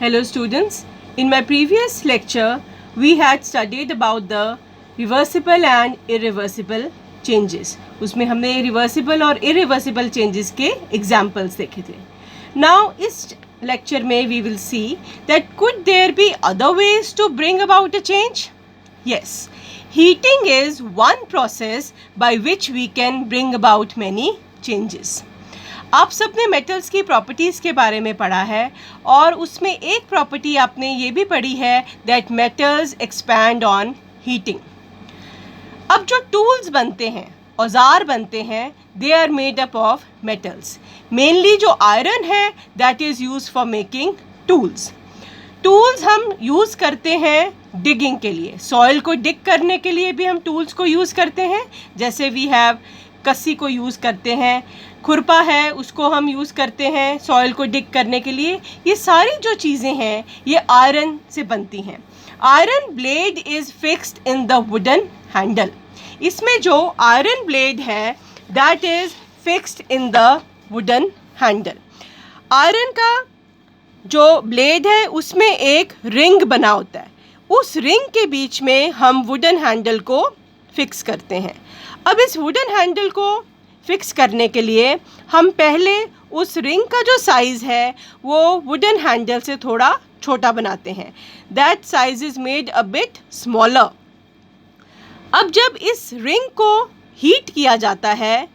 Hello students, in my previous lecture we had studied about the reversible and irreversible changes. उसमें हमने reversible और irreversible changes के examples देखे थे. Now इस lecture में we will see that could there be other ways to bring about a change? Yes, heating is one process by which we can bring about many changes. आप सबने metals की properties के बारे में पढ़ा है और उसमें एक प्रॉपर्टी आपने ये भी पढ़ी है that metals expand on heating. अब जो टूल्स बनते हैं, औजार बनते हैं, they are made up of metals. Mainly जो आयरन है that is use for making tools. Tools हम यूज़ करते हैं डिगिंग के लिए. सॉइल को डिग करने के लिए भी हम टूल्स को यूज़ करते हैं. जैसे वी हैव कस्सी को यूज़ करते हैं, खुरपा है उसको हम यूज़ करते हैं सॉइल को डिग करने के लिए. ये सारी जो चीज़ें हैं ये आयरन से बनती हैं. Iron blade is fixed in the wooden handle. इसमें जो आयरन ब्लेड है that is fixed in the wooden handle. Iron का जो ब्लेड है उसमें एक रिंग बना होता है. उस रिंग के बीच में हम वुडन हैंडल को फिक्स करते हैं. अब इस वुडन हैंडल को फिक्स करने के लिए हम पहले उस रिंग का जो साइज़ है वो वुडन हैंडल से थोड़ा छोटा बनाते हैं. That size is made a bit smaller. अब जब इस रिंग को हीट किया जाता है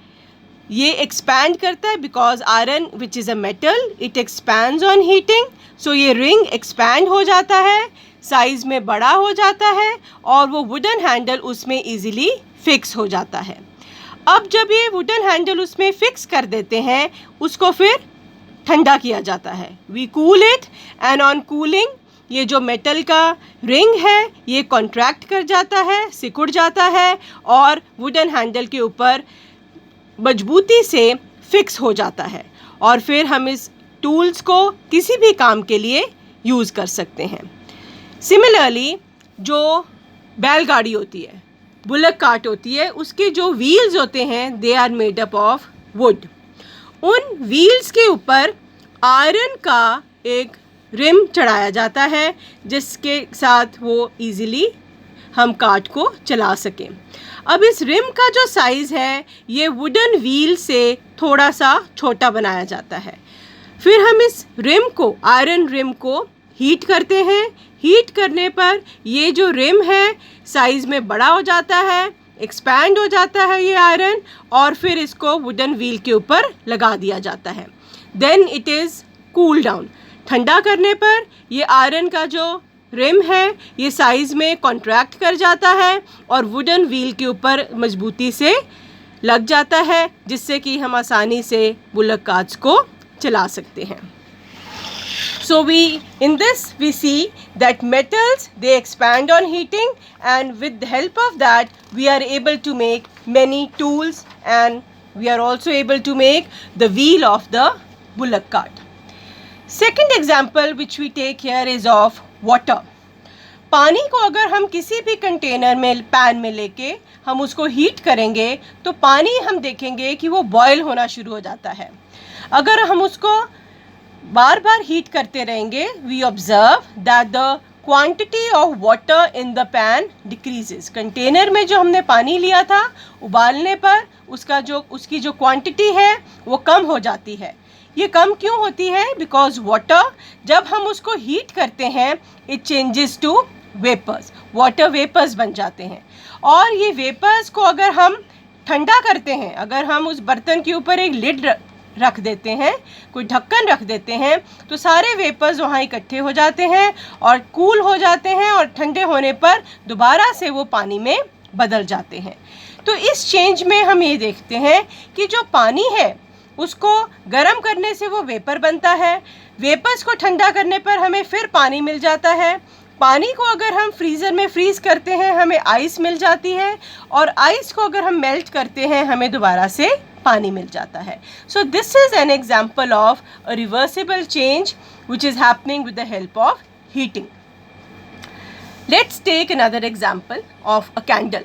ये एक्सपैंड करता है because iron which is a metal it expands on heating. So ये रिंग एक्सपैंड हो जाता है, साइज़ में बड़ा हो जाता है और वो वुडन हैंडल उसमें ईज़िली फिक्स हो जाता है. अब जब ये वुडन हैंडल उसमें फिक्स कर देते हैं उसको फिर ठंडा किया जाता है. We cool it and on cooling ये जो मेटल का रिंग है ये कॉन्ट्रैक्ट कर जाता है, सिकुड़ जाता है और वुडन हैंडल के ऊपर मजबूती से फिक्स हो जाता है और फिर हम इस टूल्स को किसी भी काम के लिए यूज़ कर सकते हैं. सिमिलरली जो बैलगाड़ी होती है, बुलक कार्ट होती है, उसके जो व्हील्स होते हैं they are made up of wood. उन व्हील्स के ऊपर आयरन का एक रिम चढ़ाया जाता है जिसके साथ वो इजीली हम कार्ट को चला सकें. अब इस रिम का जो साइज़ है ये वुडन व्हील से थोड़ा सा छोटा बनाया जाता है. फिर हम इस रिम को, आयरन रिम को हीट करते हैं. हीट करने पर ये जो रिम है साइज़ में बड़ा हो जाता है, एक्सपैंड हो जाता है ये आयरन और फिर इसको वुडन व्हील के ऊपर लगा दिया जाता है. Then it is cool down. ठंडा करने पर ये आयरन का जो रिम है ये साइज़ में कॉन्ट्रैक्ट कर जाता है और वुडन व्हील के ऊपर मजबूती से लग जाता है जिससे कि हम आसानी से बुलक कार्ट्स को चला सकते हैं. So in this we see that metals they expand on heating and with the help of that we are able to make many tools and we are also able to make the wheel of the bullock cart. Second example which we take here is of water. पानी को अगर हम किसी भी container में, pan में लेके हम उसको हीट करेंगे तो पानी हम देखेंगे कि वो बॉयल होना शुरू हो जाता है. अगर हम उसको बार बार हीट करते रहेंगे we observe that the quantity of water in the pan decreases. Container में जो हमने पानी लिया था उबालने पर उसकी जो क्वांटिटी है वो कम हो जाती है. ये कम क्यों होती है? बिकॉज वाटर जब हम उसको हीट करते हैं it changes to vapours. Water vapours बन जाते हैं और ये वेपर्स को अगर हम ठंडा करते हैं, अगर हम उस बर्तन के ऊपर एक लिड रख देते हैं, कोई ढक्कन रख देते हैं तो सारे वेपर्स वहाँ इकट्ठे हो जाते हैं और कूल हो जाते हैं और ठंडे होने पर दोबारा से वो पानी में बदल जाते हैं. तो इस चेंज में हम ये देखते हैं कि जो पानी है उसको गर्म करने से वो वेपर बनता है. वेपर्स को ठंडा करने पर हमें फिर पानी मिल जाता है. पानी को अगर हम फ्रीज़र में फ्रीज़ करते हैं हमें आइस मिल जाती है और आइस को अगर हम मेल्ट करते हैं हमें दोबारा से पानी मिल जाता है. So this is an example of a reversible change which is happening with the help of heating. Let's take another example of a candle.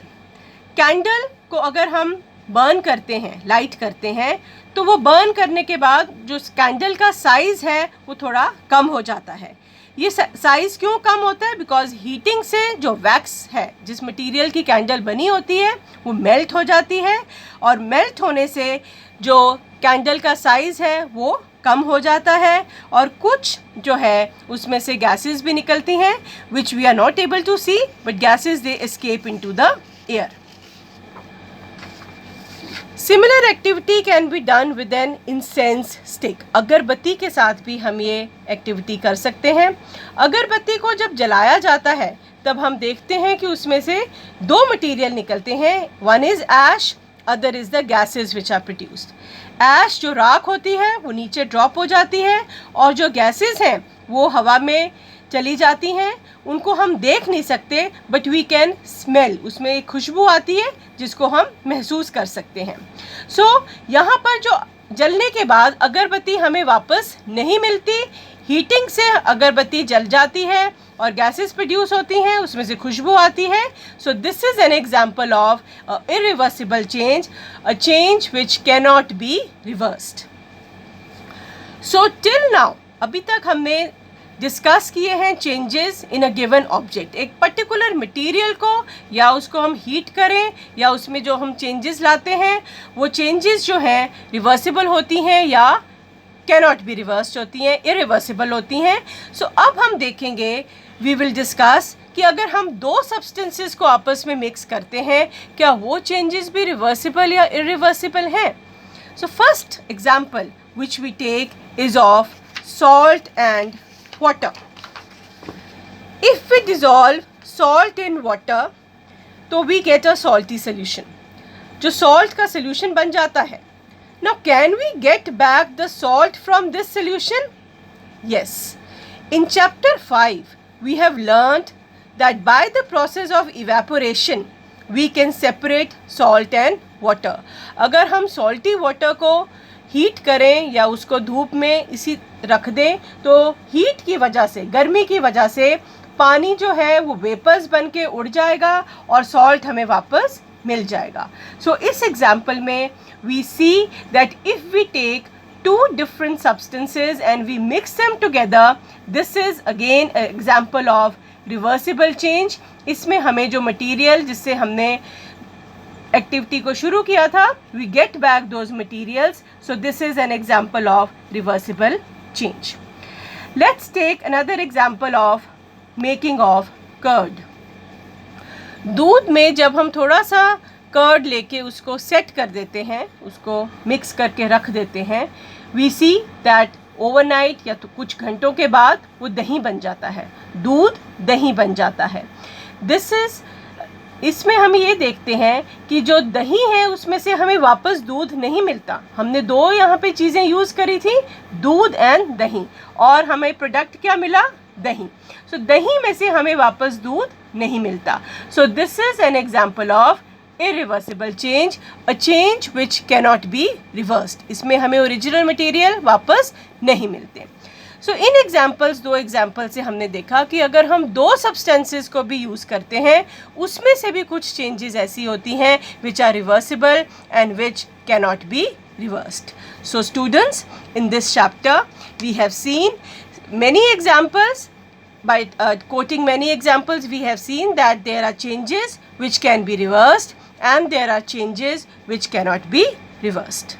Candle को अगर हम बर्न करते हैं, लाइट करते हैं तो वो बर्न करने के बाद जो कैंडल का साइज़ है वो थोड़ा कम हो जाता है. ये साइज़ क्यों कम होता है? बिकॉज हीटिंग से जो वैक्स है, जिस मटेरियल की कैंडल बनी होती है, वो मेल्ट हो जाती है, और मेल्ट होने से जो कैंडल का साइज़ है वो कम हो जाता है, और कुछ जो है उसमें से गैसेस भी निकलती हैं which we are not able to see, but gases they escape into the air. Similar activity can be done with an incense stick. अगरबत्ती के साथ भी हम ये एक्टिविटी कर सकते हैं. अगरबत्ती को जब जलाया जाता है तब हम देखते हैं कि उसमें से दो मटेरियल निकलते हैं. One is ash, other is the gases which are produced. Ash जो राख होती है वो नीचे ड्रॉप हो जाती है, और जो गैसेस हैं वो हवा में चली जाती हैं. उनको हम देख नहीं सकते, बट वी कैन स्मेल. उसमें एक खुशबू आती है जिसको हम महसूस कर सकते हैं. सो यहाँ पर जो जलने के बाद अगरबत्ती हमें वापस नहीं मिलती. हीटिंग से अगरबत्ती जल जाती है और गैसेस प्रोड्यूस होती हैं, उसमें से खुशबू आती है. So this is an example of irreversible change, a change which cannot be reversed. So till now, अभी तक हमने डिस्कस किए हैं changes in a given object. एक पर्टिकुलर मटेरियल को या उसको हम हीट करें या उसमें जो हम चेंजेस लाते हैं वो चेंजेस जो हैं रिवर्सिबल होती हैं या कैनॉट बी रिवर्स्ड होती हैं, इरिवर्सिबल होती हैं. सो अब हम देखेंगे, वी विल डिस्कस कि अगर हम दो सब्सटेंसेस को आपस में मिक्स करते हैं क्या वो चेंजेस भी रिवर्सिबल या इरिवर्सिबल हैं. So first example which we take is of salt and water. If we dissolve salt in water, तो we get a salty solution. जो salt का solution बन जाता है. Now can we get back the salt from this solution? Yes. In chapter 5, we have learnt that by the process of evaporation, we can separate salt and water. अगर हम salty water को heat करें या उसको धूप में इसी रख दें तो हीट की वजह से, गर्मी की वजह से पानी जो है वो वेपर्स बन के उड़ जाएगा और सॉल्ट हमें वापस मिल जाएगा. सो इस एग्जाम्पल में we see that if we take two different substances and we mix them together, this is again an example of reversible change. इसमें हमें जो मटेरियल जिससे हमने एक्टिविटी को शुरू किया था, we get back those materials. So this is an example of reversible change. Let's take another example of making of curd. दूध में जब हम थोड़ा सा कर्ड लेके उसको सेट कर देते हैं, उसको मिक्स करके रख देते हैं, we see that overnight या तो कुछ घंटों के बाद वो दही बन जाता है, दूध दही बन जाता है. इसमें हम ये देखते हैं कि जो दही है उसमें से हमें वापस दूध नहीं मिलता. हमने दो यहाँ पे चीज़ें यूज़ करी थी, दूध एंड दही, और हमें प्रोडक्ट क्या मिला? दही. सो दही में से हमें वापस दूध नहीं मिलता. सो this is an example of irreversible change, a change which cannot be reversed. इसमें हमें ओरिजिनल मटेरियल वापस नहीं मिलते. सो इन एग्जाम्पल्स, दो एग्जाम्पल से हमने देखा कि अगर हम दो सब्सटेंसेस को भी यूज़ करते हैं उसमें से भी कुछ चेंजेस ऐसी होती हैं which are reversible and which cannot be reversed. So students, in this chapter we have seen many examples. By quoting many examples, we have seen that there are changes which can be reversed and there are changes which cannot be reversed.